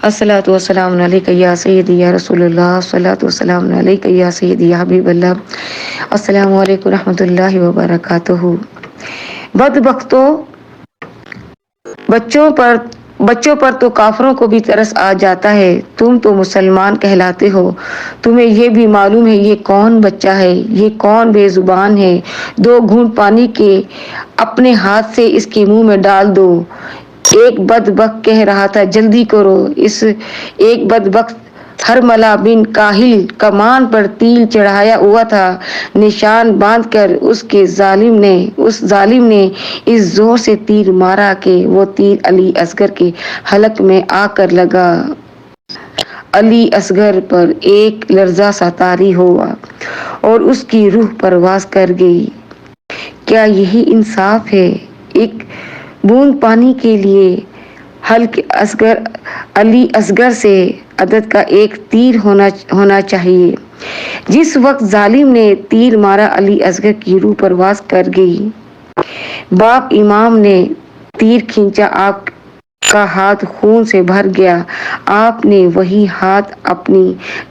الصلاۃ والسلام علیک یا سیدی یا رسول اللہ، الصلاۃ والسلام علیک یا سیدی یا حبیب اللہ۔ السلام علیکم ورحمۃ اللہ وبرکاتہ۔ بدبختوں، بچوں پر تو کافروں کو بھی ترس آ جاتا ہے۔ تم تو مسلمان کہلاتے ہو، تمہیں یہ بھی معلوم ہے یہ کون بچہ ہے، یہ کون بے زبان ہے؟ 2 گھونٹ پانی کے اپنے ہاتھ سے اس کے منہ میں ڈال دو۔ ایک بدبخت کہہ رہا تھا جلدی کرو۔ اس ایک بدبخت ہرملہ بن کاہل کمان پر تیر چڑھایا ہوا تھا۔ نشان باندھ کر اس ظالم نے اس زور سے تیر مارا کہ وہ تیر علی اصغر کے حلق میں آ کر لگا۔ علی اصغر پر ایک لرزہ سا طاری ہوا اور اس کی روح پرواز کر گئی۔ کیا یہی انصاف ہے؟ ایک بوند پانی کے لیے حلق علی اصغر سے عدد کا ایک تیر ہونا چاہیے۔ جس وقت ظالم نے تیر مارا علی اصغر کی روح پرواز کر گئی۔ باپ امام نے تیر کھینچا، آپ کا ہاتھ خون سے بھر گیا۔ آپ نے وہی ہاتھ اپنی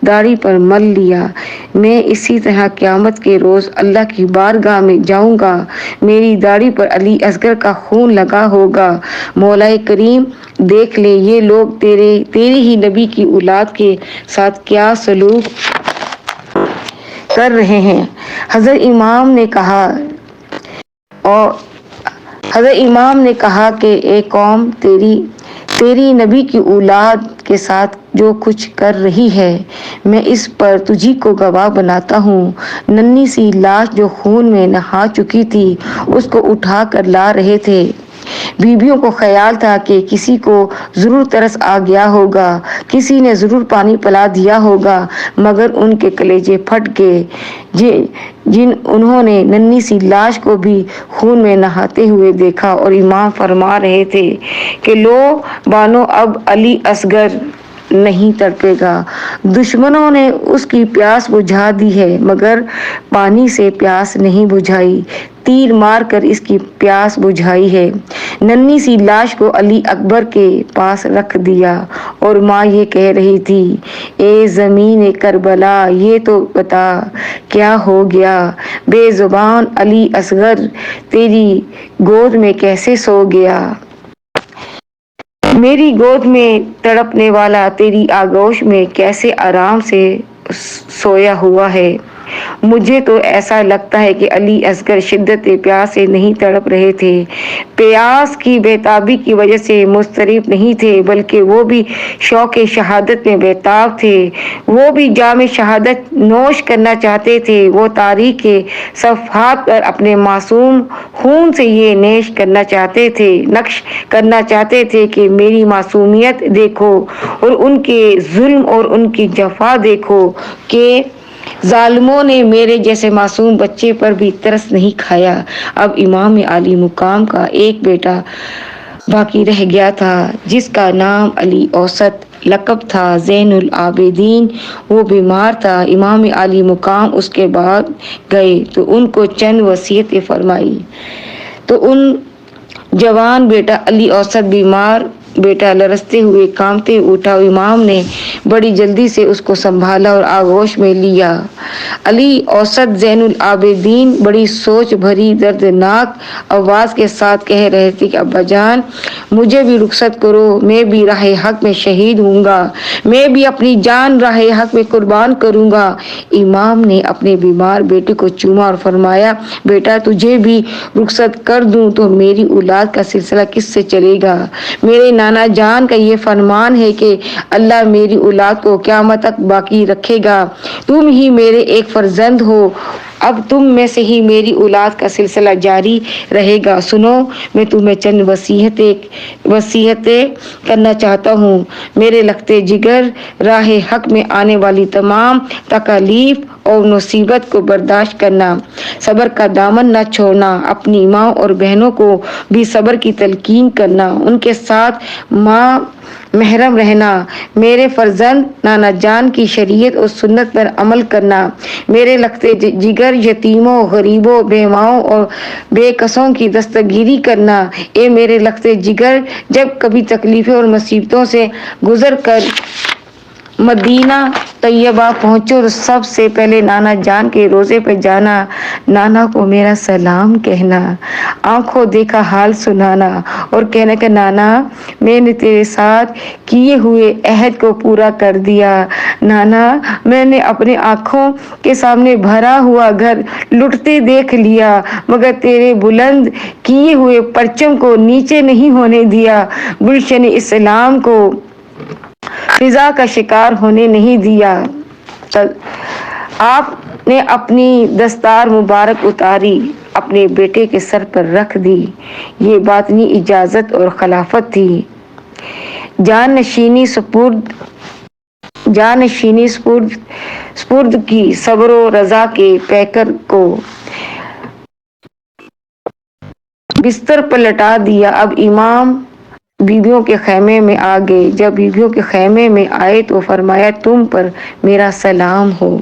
داڑھی پر مل لیا۔ میں اسی طرح قیامت کے روز اللہ کی بارگاہ میں جاؤں گا، میری داڑھی پر علی اصغر کا خون لگا ہوگا۔ مولا کریم دیکھ لے یہ لوگ تیرے ہی نبی کی اولاد کے ساتھ کیا سلوک کر رہے ہیں۔ حضرت امام نے کہا کہ اے قوم، تیری نبی کی اولاد کے ساتھ جو کچھ کر رہی ہے، میں اس پر تجھی کو گواہ بناتا ہوں۔ ننھی سی لاش جو خون میں نہا چکی تھی، اس کو اٹھا کر لا رہے تھے۔ بیویوں کو خیال تھا کہ کسی کو ضرور ترس آ گیا ہوگا، کسی نے ضرور پانی پلا دیا ہوگا، مگر ان کے کلیجے پھٹ گئے انہوں نے ننھی سی لاش کو بھی خون میں نہاتے ہوئے دیکھا۔ اور امام فرما رہے تھے کہ لو بانو، اب علی اصغر نہیں تڑپے گا۔ دشمنوں نے اس کی پیاس بجھا دی ہے، مگر پانی سے پیاس نہیں بجھائی، تیر مار کر اس کی پیاس بجھائی ہے۔ ننھی سی لاش کو علی اکبر کے پاس رکھ دیا اور ماں یہ کہہ رہی تھی، اے زمین کربلا، یہ تو بتا کیا ہو گیا؟ بے زبان علی اصغر تیری گود میں کیسے سو گیا؟ میری گود میں تڑپنے والا تیری آغوش میں کیسے آرام سے سویا ہوا ہے؟ مجھے تو ایسا لگتا ہے کہ علی اصغر شدت پیاس سے نہیں تڑپ رہے تھے، پیاس کی بےتابی کی وجہ سے مضطرب نہیں تھے، بلکہ وہ بھی شوق شہادت میں بےتاب تھے۔ وہ بھی جام شہادت نوش کرنا چاہتے تھے۔ وہ تاریخ کے صفحات پر اپنے معصوم خون سے یہ نقش کرنا چاہتے تھے کہ میری معصومیت دیکھو اور ان کے ظلم اور ان کی جفا دیکھو کہ ظالموں نے میرے جیسے معصوم بچے پر بھی ترس نہیں کھایا۔ اب امام عالی مقام کا ایک بیٹا باقی رہ گیا تھا، جس کا نام علی اوسط لقب تھا زین العابدین۔ وہ بیمار تھا۔ امام عالی مقام اس کے بعد گئے تو ان کو چند وصیتیں فرمائی تو ان جوان بیٹا علی اوسط بیمار بیٹا لرزتے ہوئے کانپتے اٹھا۔ امام نے بڑی جلدی سے اس کو سنبھالا اور آغوش میں لیا۔ علی اوسط زین العابدین بڑی سوچ بھری دردناک آواز کے ساتھ کہہ رہے تھے کہ ابا جان، مجھے بھی رخصت کرو، میں بھی راہ حق میں شہید ہوں گا، میں بھی اپنی جان راہ حق میں قربان کروں گا۔ امام نے اپنے بیمار بیٹے کو چوما اور فرمایا، بیٹا تجھے بھی رخصت کر دوں تو میری اولاد کا سلسلہ کس سے چلے گا؟ میرے نانا جان کا یہ فرمان ہے کہ اللہ میری اولاد کو قیامت تک باقی رکھے گا۔ تم ہی میرے ایک فرزند ہو، اب تم میں سے ہی میری اولاد کا سلسلہ جاری رہے گا۔ سنو، میں تمہیں چند وصیتیں کرنا چاہتا ہوں۔ میرے لختے جگر، راہ حق میں آنے والی تمام تکالیف اور مصیبت کو برداشت کرنا، صبر کا دامن نہ چھوڑنا، اپنی ماں اور بہنوں کو بھی صبر کی تلقین کرنا، ان کے ساتھ محرم رہنا، میرے فرزند نانا جان کی شریعت اور سنت پر عمل کرنا، میرے لختے جگر یتیموں، غریبوں، بیواؤں اور بے کسوں کی دستگیری کرنا۔ اے میرے لختے جگر، جب کبھی تکلیفیں اور مصیبتوں سے گزر کر مدینہ طیبہ پہنچو تو سب سے پہلے نانا جان کے روزے پہ جانا، نانا کو میرا سلام کہنا، آنکھوں دیکھا حال سنانا اور کہنا کہ نانا میں نے تیرے ساتھ کیے ہوئے عہد کو پورا کر دیا، نانا میں نے اپنے آنکھوں کے سامنے بھرا ہوا گھر لٹتے دیکھ لیا مگر تیرے بلند کیے ہوئے پرچم کو نیچے نہیں ہونے دیا، گلشن اسلام کو فضا کا شکار ہونے نہیں دیا۔ آپ نے اپنی دستار مبارک اتاری، اپنے بیٹے کے سر پر رکھ دی، یہ باطنی اجازت اور خلافت تھی۔ جانشینی سپرد کی، صبر و رضا کے پیکر کو بستر پر لٹا دیا۔ اب امام بیویوں کے خیمے میں آ گئے۔ جب بیویوں کے خیمے میں آئے تو فرمایا تم پر میرا سلام ہو۔